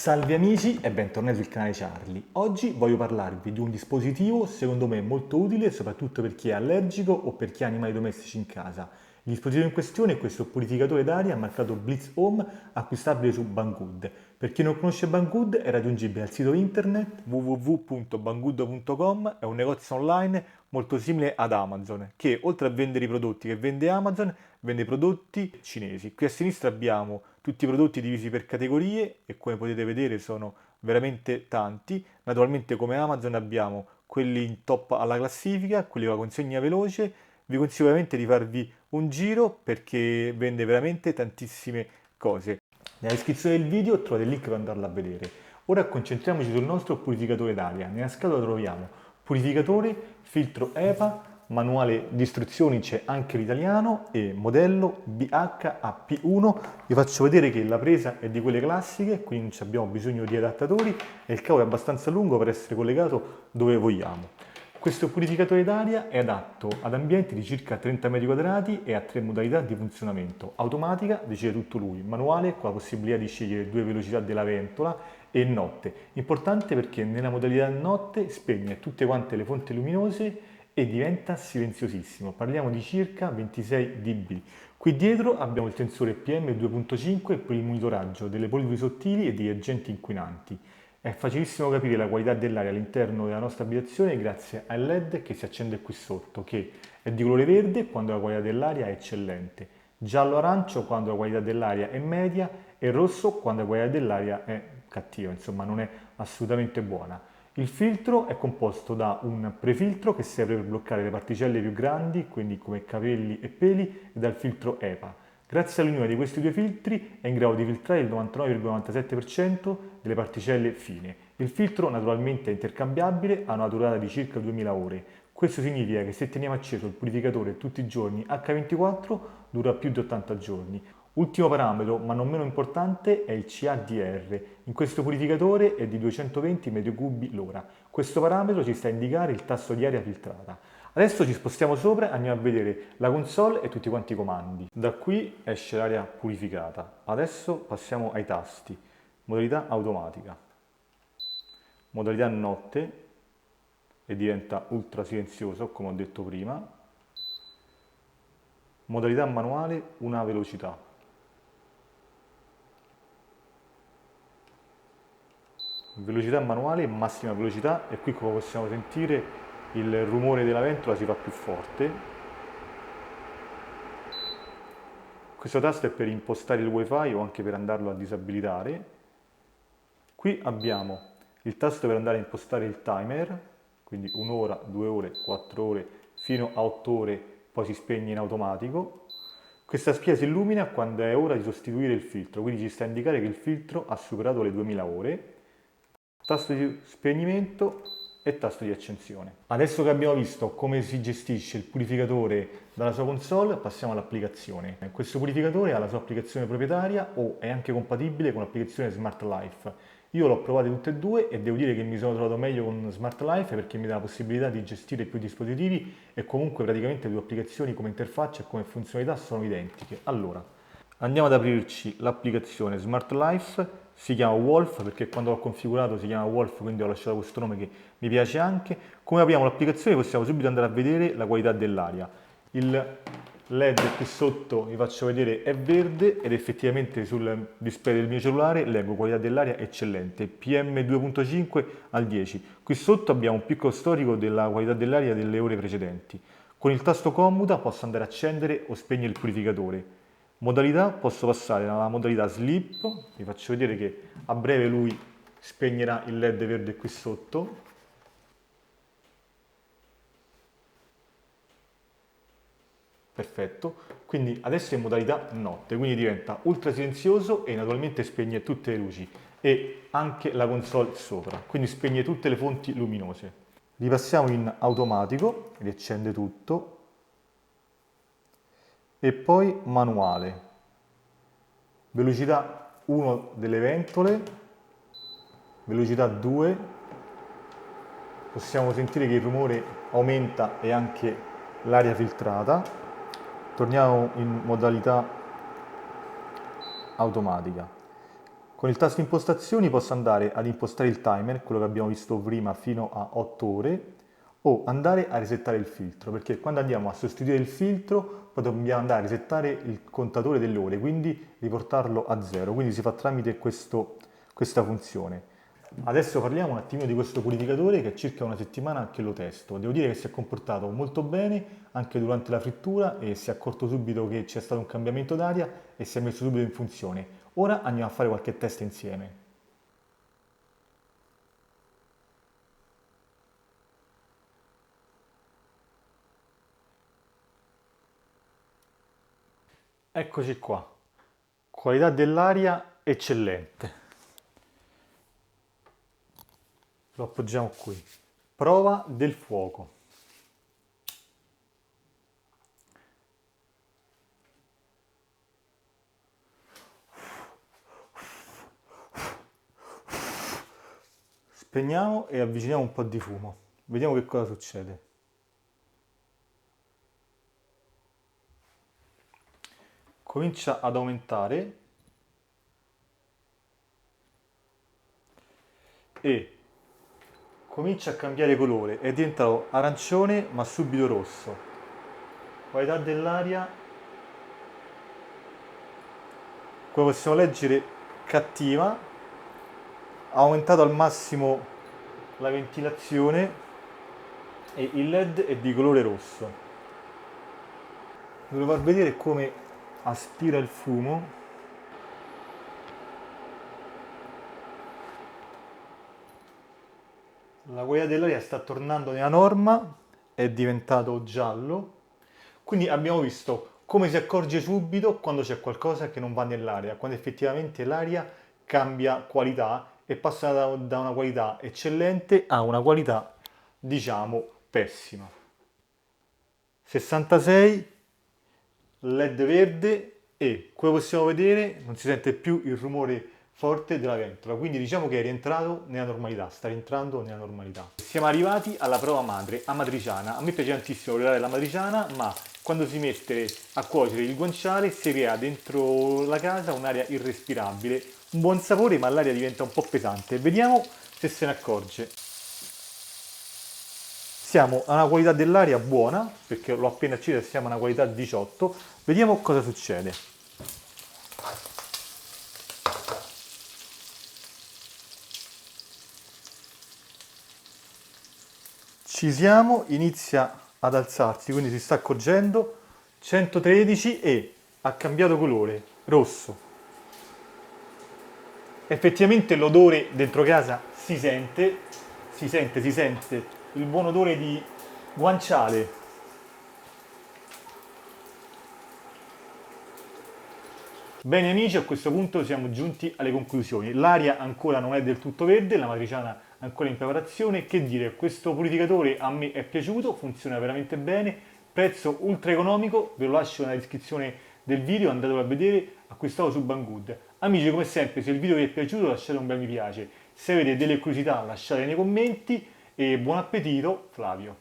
Salve amici e bentornati sul canale Charlie. Oggi voglio parlarvi di un dispositivo secondo me molto utile soprattutto per chi è allergico o per chi ha animali domestici in casa. Il dispositivo in questione è questo purificatore d'aria marcato Blitz Home, acquistabile su Banggood. Per chi non conosce Banggood è raggiungibile al sito internet www.banggood.com, è un negozio online molto simile ad Amazon che oltre a vendere i prodotti che vende Amazon vende prodotti cinesi. Qui a sinistra abbiamo tutti i prodotti divisi per categorie e come potete vedere sono veramente tanti. Naturalmente come Amazon abbiamo quelli in top alla classifica, quelli con la consegna veloce. Vi consiglio ovviamente di farvi un giro perché vende veramente tantissime cose. Nella descrizione del video trovate il link per andarlo a vedere. Ora concentriamoci sul nostro purificatore d'aria. Nella scatola troviamo purificatore, filtro EPA, manuale di istruzioni, c'è anche l'italiano e modello BHAP1. Vi faccio vedere che la presa è di quelle classiche, quindi non abbiamo bisogno di adattatori e il cavo è abbastanza lungo per essere collegato dove vogliamo. Questo purificatore d'aria è adatto ad ambienti di circa 30 m² e ha tre modalità di funzionamento. Automatica, decide tutto lui, manuale con la possibilità di scegliere due velocità della ventola e notte. Importante perché nella modalità notte spegne tutte quante le fonti luminose e diventa silenziosissimo. Parliamo di circa 26 dB. Qui dietro abbiamo il sensore PM2.5 per il monitoraggio delle polveri sottili e degli agenti inquinanti. È facilissimo capire la qualità dell'aria all'interno della nostra abitazione grazie al LED che si accende qui sotto, che è di colore verde quando la qualità dell'aria è eccellente, giallo-arancio quando la qualità dell'aria è media e rosso quando la qualità dell'aria è cattiva, insomma non è assolutamente buona. Il filtro è composto da un prefiltro che serve per bloccare le particelle più grandi, quindi come capelli e peli, e dal filtro EPA. Grazie all'unione di questi due filtri è in grado di filtrare il 99,97% delle particelle fine. Il filtro naturalmente è intercambiabile, ha una durata di circa 2000 ore. Questo significa che se teniamo acceso il purificatore tutti i giorni H24 dura più di 80 giorni. Ultimo parametro, ma non meno importante, è il CADR. In questo purificatore è di 220 m3 l'ora. Questo parametro ci sta a indicare il tasso di aria filtrata. Adesso ci spostiamo sopra e andiamo a vedere la console e tutti quanti i comandi. Da qui esce l'aria purificata. Adesso passiamo ai tasti. Modalità automatica. Modalità notte e diventa ultra silenzioso come ho detto prima. Modalità manuale, una velocità. Velocità manuale, massima velocità e qui come possiamo sentire il rumore della ventola si fa più forte. Questo tasto è per impostare il wifi o anche per andarlo a disabilitare. Qui abbiamo il tasto per andare a impostare il timer, quindi 1 ora, 2 ore, 4 ore, fino a 8 ore, poi si spegne in automatico. Questa spia si illumina quando è ora di sostituire il filtro, quindi ci sta a indicare che il filtro ha superato le 2000 ore. Tasto di spegnimento e tasto di accensione. Adesso che abbiamo visto come si gestisce il purificatore dalla sua console, passiamo all'applicazione. Questo purificatore ha la sua applicazione proprietaria o è anche compatibile con l'applicazione Smart Life. Io l'ho provate tutte e due e devo dire che mi sono trovato meglio con Smart Life perché mi dà la possibilità di gestire più dispositivi e comunque praticamente le due applicazioni come interfaccia e come funzionalità sono identiche. Allora, andiamo ad aprirci l'applicazione Smart Life, si chiama Wolf perché quando l'ho configurato si chiama Wolf, quindi ho lasciato questo nome che mi piace anche. Come apriamo l'applicazione possiamo subito andare a vedere la qualità dell'aria. Il LED qui sotto vi faccio vedere è verde ed effettivamente sul display del mio cellulare leggo qualità dell'aria eccellente, PM2.5 al 10. Qui sotto abbiamo un piccolo storico della qualità dell'aria delle ore precedenti. Con il tasto commuta posso andare a accendere o spegnere il purificatore. Modalità, posso passare alla modalità sleep, vi faccio vedere che a breve lui spegnerà il LED verde qui sotto. Perfetto, quindi adesso è in modalità notte, quindi diventa ultra silenzioso e naturalmente spegne tutte le luci e anche la console sopra, quindi spegne tutte le fonti luminose. Ripassiamo in automatico, riaccende tutto e poi manuale. Velocità 1 delle ventole, velocità 2, possiamo sentire che il rumore aumenta e anche l'aria filtrata. Torniamo in modalità automatica. Con il tasto impostazioni posso andare ad impostare il timer, quello che abbiamo visto prima, fino a 8 ore, o andare a resettare il filtro, perché quando andiamo a sostituire il filtro poi dobbiamo andare a resettare il contatore delle ore, quindi riportarlo a zero, quindi si fa tramite questa funzione. Adesso parliamo un attimino di questo purificatore che è circa una settimana che lo testo. Devo dire che si è comportato molto bene anche durante la frittura e si è accorto subito che c'è stato un cambiamento d'aria e si è messo subito in funzione. Ora andiamo a fare qualche test insieme. Eccoci qua. Qualità dell'aria eccellente. Lo appoggiamo qui. Prova del fuoco. Spegniamo e avviciniamo un po' di fumo. Vediamo che cosa succede. Comincia ad aumentare e comincia a cambiare colore. È diventato arancione ma subito rosso. Qualità dell'aria, come possiamo leggere, cattiva. Ha aumentato al massimo la ventilazione e il LED è di colore rosso. Volevo far vedere come aspira il fumo. La qualità dell'aria sta tornando nella norma, è diventato giallo. Quindi abbiamo visto come si accorge subito quando c'è qualcosa che non va nell'aria, quando effettivamente l'aria cambia qualità e passa da una qualità eccellente a una qualità, diciamo, pessima. 66, LED verde e, come possiamo vedere, non si sente più il rumore forte della ventola, quindi diciamo che è rientrato nella normalità, sta rientrando nella normalità. Siamo arrivati alla prova madre, amatriciana. A me piace tantissimo preparare la matriciana, ma quando si mette a cuocere il guanciale si crea dentro la casa un'aria irrespirabile, un buon sapore ma l'aria diventa un po' pesante. Vediamo se se ne accorge. Siamo a una qualità dell'aria buona, perché l'ho appena accesa e siamo a una qualità 18. Vediamo cosa succede. Ci siamo, inizia ad alzarsi, quindi si sta accorgendo. 113 e ha cambiato colore, rosso. Effettivamente l'odore dentro casa si sente il buon odore di guanciale. Bene amici, a questo punto siamo giunti alle conclusioni. L'aria ancora non è del tutto verde, la matriciana è ancora in preparazione. Che dire, questo purificatore a me è piaciuto, funziona veramente bene, prezzo ultra economico, ve lo lascio nella descrizione del video, andatelo a vedere, acquistato su Banggood. Amici, come sempre, se il video vi è piaciuto lasciate un bel mi piace, se avete delle curiosità lasciate nei commenti e buon appetito, Flavio.